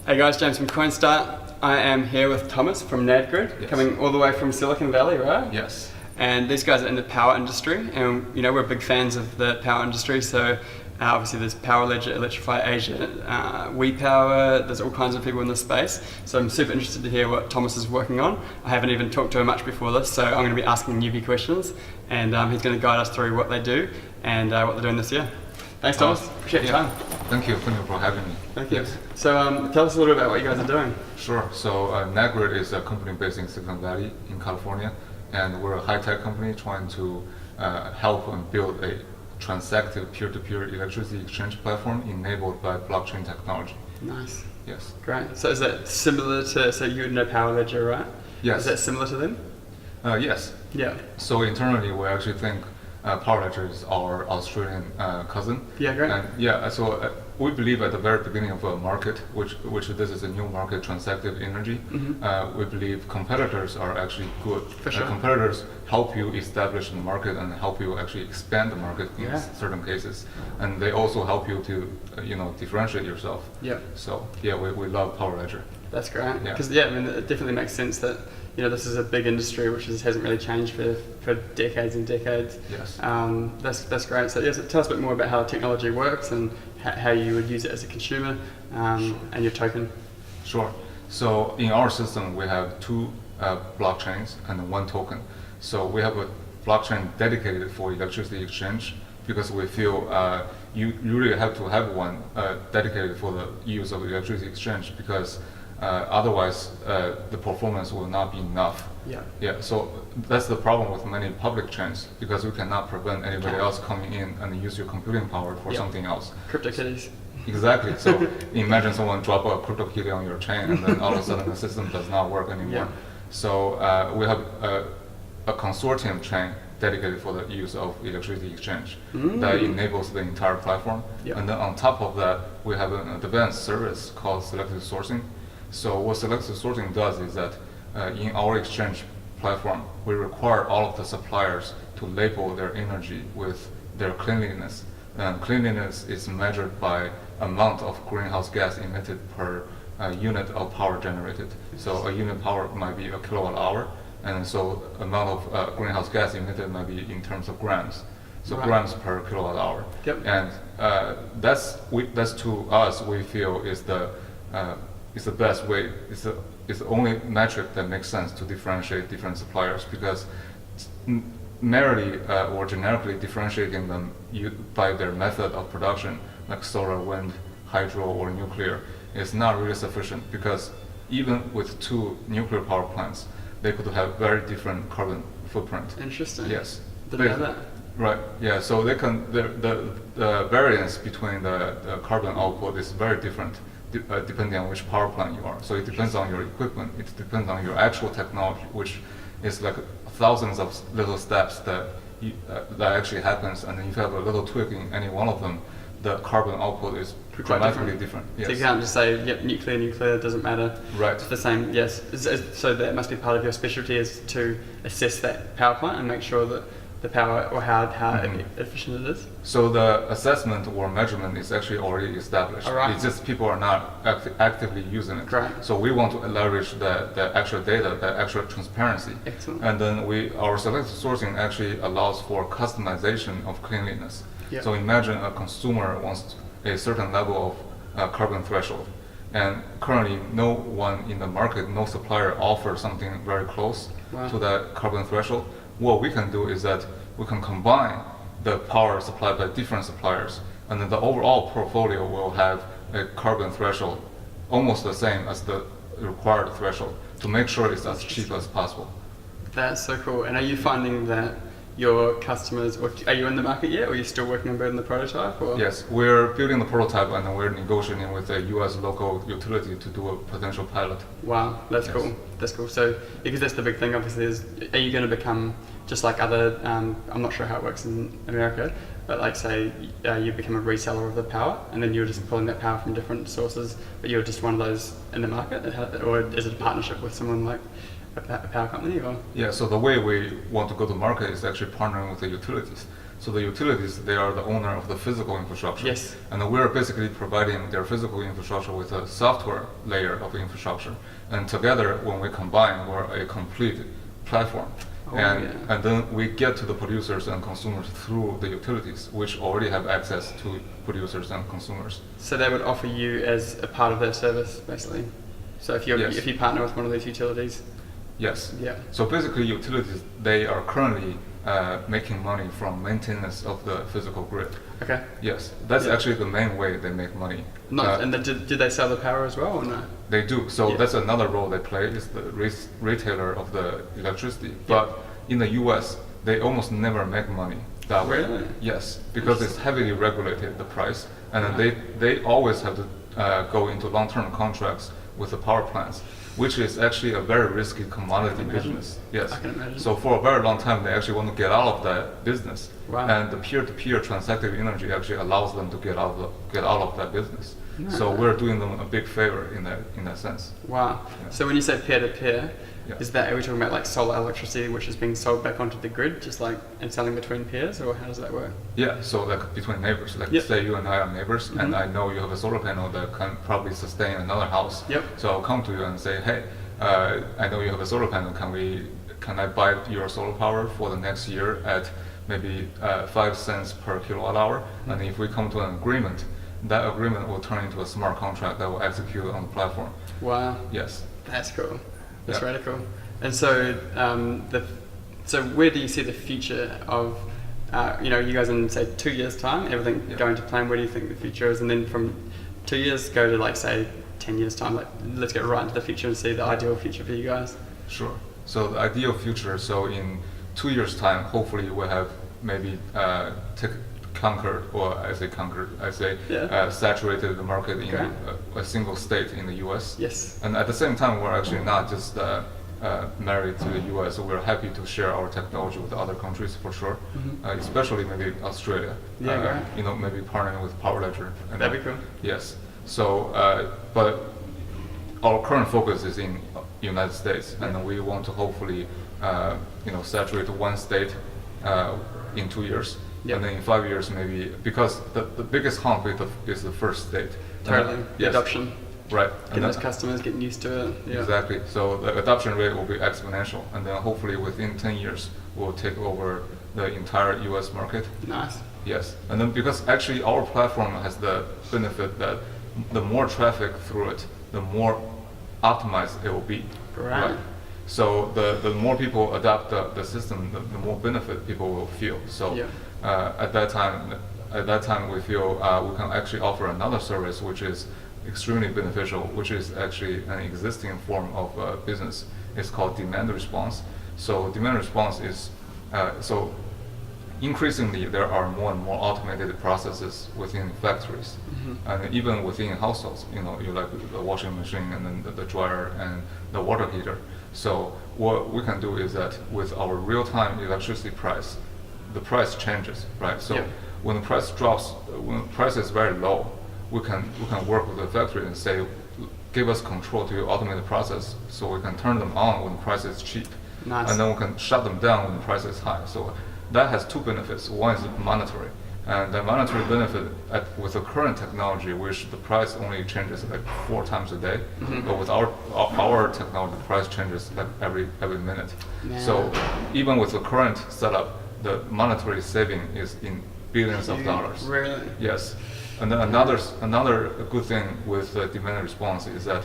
Hey guys, James from Coinstar. I am here with Thomas from NAD, Yes. coming all the way from Silicon Valley, right? Yes. And these guys are in the power industry, and we're big fans of the power industry. So obviously there's Power Ledger, Electrify Asia, WePower. There's all kinds of people in this space. So I'm super interested to hear what Thomas is working on. I haven't even talked to him much before this, so I'm going to be asking newbie questions, and he's going to guide us through what they do and what they're doing this year. Thanks, Thomas. Appreciate your time. Thank you for having me. Thank you. So tell us a little bit about what you guys are doing. Sure. So NAD is a company based in Silicon Valley in California, and we're a high-tech company trying to help and build a transactive peer-to-peer electricity exchange platform enabled by blockchain technology. Nice. Yes. Great. So is that similar to, so you would know Power Ledger, right? Yes. Is that similar to them? Yes. Yeah. So internally, we actually think Power Ledger is our Australian cousin. Yeah, great. And so we believe at the very beginning of a market, which this is a new market, transactive energy. We believe competitors are actually good. For sure. Competitors help you establish the market and help you actually expand the market in certain cases, and they also help you to differentiate yourself. Yeah. So we love Power Ledger. That's great. Yeah. Because I mean, it definitely makes sense that this is a big industry which hasn't really changed for decades and decades. Yes. That's great. So so tell us a bit more about how the technology works and how you would use it as a consumer and your token. Sure. So in our system, we have two blockchains and one token. So we have a blockchain dedicated for electricity exchange because we feel you really have to have one dedicated for the use of electricity exchange because otherwise the performance will not be enough. Yeah. Yeah. So that's the problem with many public chains because we cannot prevent anybody else coming in and use your computing power for something else. CryptoKitties. Exactly. So imagine someone drop a CryptoKitty on your chain and then all of a sudden the system does not work anymore. Yeah. So we have a consortium chain dedicated for the use of electricity exchange that enables the entire platform. Yeah. And then on top of that, we have an advanced service called selective sourcing. So what selective sourcing does is that in our exchange platform, we require all of the suppliers to label their energy with their cleanliness. And cleanliness is measured by amount of greenhouse gas emitted per unit of power generated. So a unit power might be a kilowatt hour, and so amount of greenhouse gas emitted might be in terms of grams. So grams per kilowatt hour. Yep. And that's to us we feel is the best way. It's the only metric that makes sense to differentiate different suppliers because merely or generically differentiating them by their method of production, like solar, wind, hydro, or nuclear, is not really sufficient because even with two nuclear power plants, they could have very different carbon footprint. Interesting. Yes. Didn't know that. Right. Yeah. So they can the variance between the carbon output is very different depending on which power plant you are. So it depends on your equipment. It depends on your actual technology, which is like thousands of little steps that actually happens. And if you have a little tweak in any one of them, the carbon output is dramatically different. Yes. So you can't just say, yep, nuclear, doesn't matter. Right. It's the same, yes. So that must be part of your specialty is to assess that power plant and make sure that the power or how efficient it is. So the assessment or measurement is actually already established. Right. It's just people are not actively using it. Right. So we want to leverage the actual data, the actual transparency. Excellent. And then our selective sourcing actually allows for customization of cleanliness. Yeah. So imagine a consumer wants a certain level of carbon threshold. And currently no one in the market, no supplier offers something very close to that carbon threshold. What we can do is that we can combine the power supplied by different suppliers, and then the overall portfolio will have a carbon threshold almost the same as the required threshold to make sure it's as cheap as possible. That's so cool. And are you finding that your customers, or are you in the market yet, or are you still working on building the prototype? Or? Yes, we're building the prototype and we're negotiating with a US local utility to do a potential pilot. Wow, that's cool. That's cool. So, because that's the big thing, obviously, is are you going to become just like other, I'm not sure how it works in America, but like say you become a reseller of the power and then you're just pulling that power from different sources, but you're just one of those in the market, or is it a partnership with someone like a power company? Or? Yeah, so the way we want to go to market is actually partnering with the utilities. So the utilities, they are the owner of the physical infrastructure. Yes. And we're basically providing their physical infrastructure with a software layer of infrastructure. And together, when we combine, we're a complete platform. Oh, And then we get to the producers and consumers through the utilities, which already have access to producers and consumers. So they would offer you as a part of their service, basically. So if Yes. if you partner with one of these utilities. Yes. Yeah. So basically, utilities, they are currently making money from maintenance of the physical grid. Okay. Yes, that's Yeah. actually the main way they make money. And then do they sell the power as well or no? They do. So Yeah. that's another role they play, is the retailer of the electricity. But in the US, they almost never make money that way. Really? Yes, because it's heavily regulated, the price. And then they always have to go into long-term contracts with the power plants, which is actually a very risky commodity business. Yes. I can imagine. So for a very long time, they actually want to get out of that business. Wow. And the peer-to-peer transactive energy actually allows them to get out of that business. So we're doing them a big favor in that sense. Wow. Yeah. So when you say peer-to-peer, Yeah. are we talking about like solar electricity which is being sold back onto the grid, just like and selling between peers, or how does that work? Yeah, so like between neighbors, like Yep. say you and I are neighbors, and Mhm. I know you have a solar panel that can probably sustain another house. Yep. So I'll come to you and say, hey, I know you have a solar panel. Can I buy your solar power for the next year at maybe 5 cents per kilowatt hour? And if we come to an agreement, that agreement will turn into a smart contract that will execute on the platform. Wow. Yes. That's cool. That's Yeah. really cool. And so, so where do you see the future of, you guys in say 2 years' time, everything Yeah. going to plan? Where do you think the future is? And then from 2 years, go to like say 10 years' time. Like, let's get right into the future and see the ideal future for you guys. Sure. So the ideal future, so in 2 years' time, hopefully we'll have maybe saturated the market in Okay. a single state in the US. Yes. And at the same time, we're actually not just married to the US, so we're happy to share our technology with other countries for sure, especially maybe Australia. Yeah, great. Maybe partnering with Power Ledger. That'd be cool. Yes. So, but our current focus is in United States, and then we want to hopefully, saturate one state in 2 years. Yep. And then in 5 years maybe, because the biggest hump is the first state. Totally. The Yes. adoption. Right. Getting those customers getting used to it. Yeah. Exactly. So the adoption rate will be exponential, and then hopefully within 10 years we'll take over the entire US market. Nice. Yes. And then because actually our platform has the benefit that the more traffic through it, the more optimized it will be. Right. So the more people adopt the system, the more benefit people will feel. So Yeah. at that time we feel we can actually offer another service which is extremely beneficial, which is actually an existing form of business. It's called demand response. So demand response is increasingly there are more and more automated processes within factories, and even within households. You like the washing machine and then the dryer and the water heater. So what we can do is that with our real-time electricity price, the price changes, right? So Yeah. when the price drops, when the price is very low, we can work with the factory and say, give us control to automate the process, so we can turn them on when the price is cheap, Nice. and then we can shut them down when the price is high. So that has two benefits. One is monetary, and the monetary benefit with the current technology, which the price only changes like 4 times a day, but with our technology, the price changes like every minute. Yeah. So even with the current setup, the monetary saving is in billions of dollars. Really? Yes. And then another good thing with demand response is that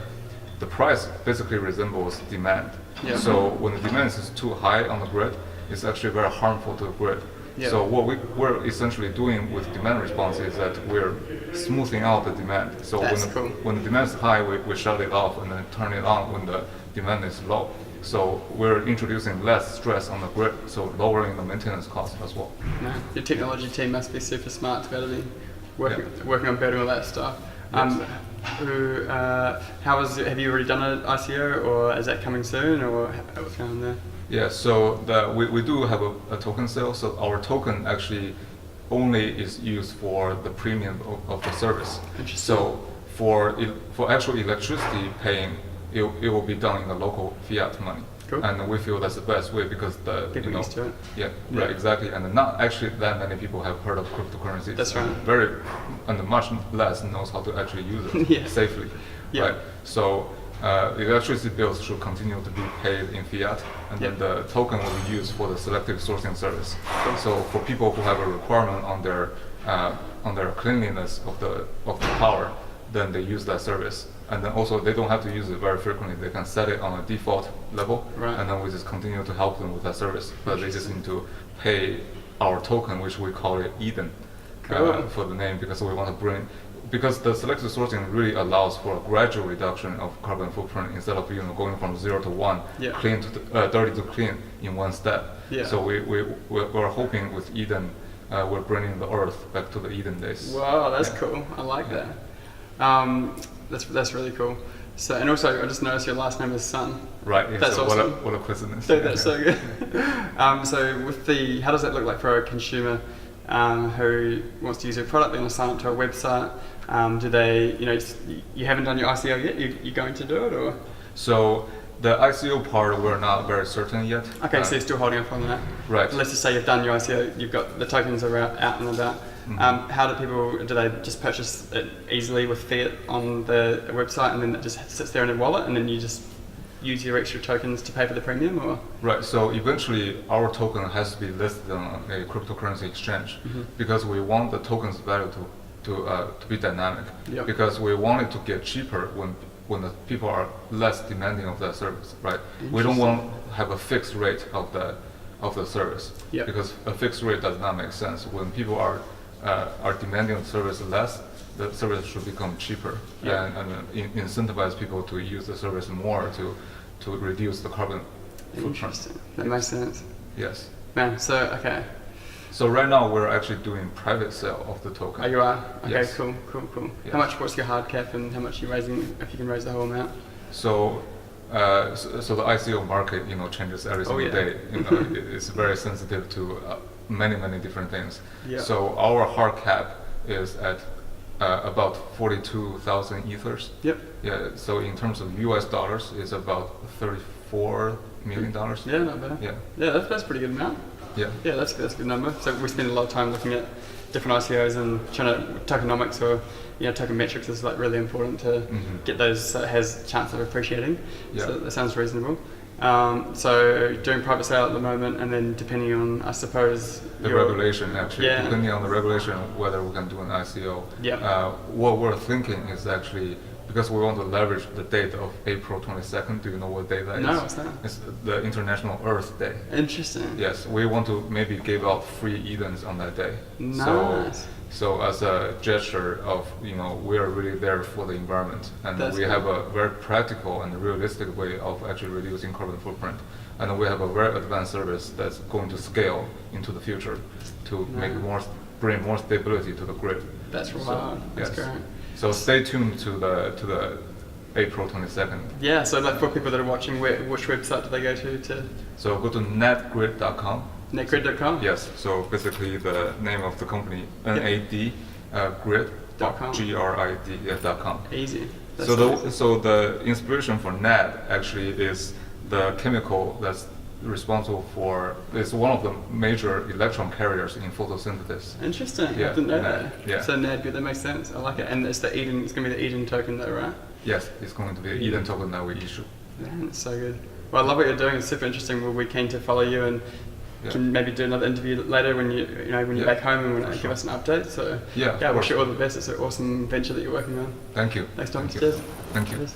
the price basically resembles demand. Yeah. So when the demand is too high on the grid, it's actually very harmful to the grid. Yeah. So what we're essentially doing with demand response is that we're smoothing out the demand. So That's cool. when the demand is high, we shut it off and then turn it on when the demand is low. So we're introducing less stress on the grid, so lowering the maintenance cost as well. No, your technology team must be super smart to be able to be working on building all that stuff. Yes. Have you already done an ICO, or is that coming soon, or what's going on there? Yeah, so we do have a token sale. So our token actually only is used for the premium of the service. Interesting. So for actual electricity paying, it will be done in the local fiat money. Cool. Cool. And we feel that's the best way because People used to it. Yeah, Yeah. right, exactly. And not actually that many people have heard of cryptocurrencies. That's right. And much less knows how to actually use it Yeah. safely. Yeah. Right. So electricity bills should continue to be paid in fiat, and then Yeah. the token will be used for the selective sourcing service. So for people who have a requirement on their cleanliness of the power, then they use that service. And then also they don't have to use it very frequently. They can set it on a default level, Right. and then we just continue to help them with that service. But they just need to pay our token, which we call it Eden, Cool. for the name, because we want to because the selective sourcing really allows for a gradual reduction of carbon footprint instead of going from 0 to 1, Yeah. clean to dirty to clean in one step. Yeah. So we're hoping with Eden, we're bringing the Earth back to the Eden days. Wow, that's Yeah. cool. I like that. That's really cool. So, and also, I just noticed your last name is Sun. Right. Yeah, That's so awesome. what a coincidence. So that's so good. So with how does that look like for a consumer who wants to use your product? They want to sign up to a website. Do they, you haven't done your ICO yet? You're going to do it, or? So the ICO part, we're not very certain yet. Okay, so you're still holding off on that. Right. Let's just say you've done your ICO, you've got the tokens are out and about. Mhm. How do they just purchase it easily with fiat on the website, and then it just sits there in a wallet, and then you just use your extra tokens to pay for the premium, or? Right. So eventually, our token has to be listed on a cryptocurrency exchange because we want the token's value to be dynamic. Yep. Because we want it to get cheaper when the people are less demanding of that service. Right. We don't want to have a fixed rate of the service. Yep. Because a fixed rate does not make sense. When people are demanding the service less, the service should become cheaper, Yeah. and incentivize people to use the service more to reduce the carbon footprint. Interesting. That makes sense. Yes. Man, so, okay. So right now we're actually doing private sale of the token. Oh, you are? Okay, Yes. cool. Yes. What's your hard cap, and how much are you raising, if you can raise the whole amount? So, so the ICO market, changes every single yeah. day. It's very sensitive to many different things. Yeah. So our hard cap is at about 42,000 ethers. Yep. Yeah. So in terms of US dollars, it's about $34 million. Yeah, not bad. Yeah. Yeah, that's a pretty good amount. Yeah. Yeah, that's a good number. So we spend a lot of time looking at different ICOs and trying to tokenomics or token metrics is like really important to get those so it has a chance of appreciating. Yeah. So that sounds reasonable. So doing private sale at the moment, and then depending on, I suppose, The regulation, actually, Yeah. depending on the regulation, whether we can do an ICO. Yeah. What we're thinking is actually, because we want to leverage the date of April 22nd. Do you know what day that is? No, what's that? It's the International Earth Day. Interesting. Yes, we want to maybe give out free Edens on that day. Nice. So as a gesture of, we are really there for the environment, and That's we cool. have a very practical and realistic way of actually reducing carbon footprint. And we have a very advanced service that's going to scale into the future to bring more stability to the grid. That's So, wild. That's yes. great. So stay tuned to the April 22nd. Yeah, so like for people that are watching, which website do they go to? So go to netgrid.com. Netgrid.com? Yes. So basically the name of the company, NAD grid.com. GRID.com. Easy. That's So the inspiration for NAD actually is the chemical that's responsible for, it's one of the major electron carriers in photosynthesis. Interesting. Yeah, I didn't know NAD, that. yeah. So NAD, good. That makes sense. I like it. And it's going to be the Eden token though, right? Yes, it's going to be the Eden token that we issue. Man, it's so good. Well, I love what you're doing. It's super interesting. We'll be keen to follow you and can maybe do another interview later when you're back home and give us an update. So Yeah, I of wish you course. all the best. It's an awesome venture that you're working on. Thank you. Next time. Thank you. Cheers. Thank you. Cheers.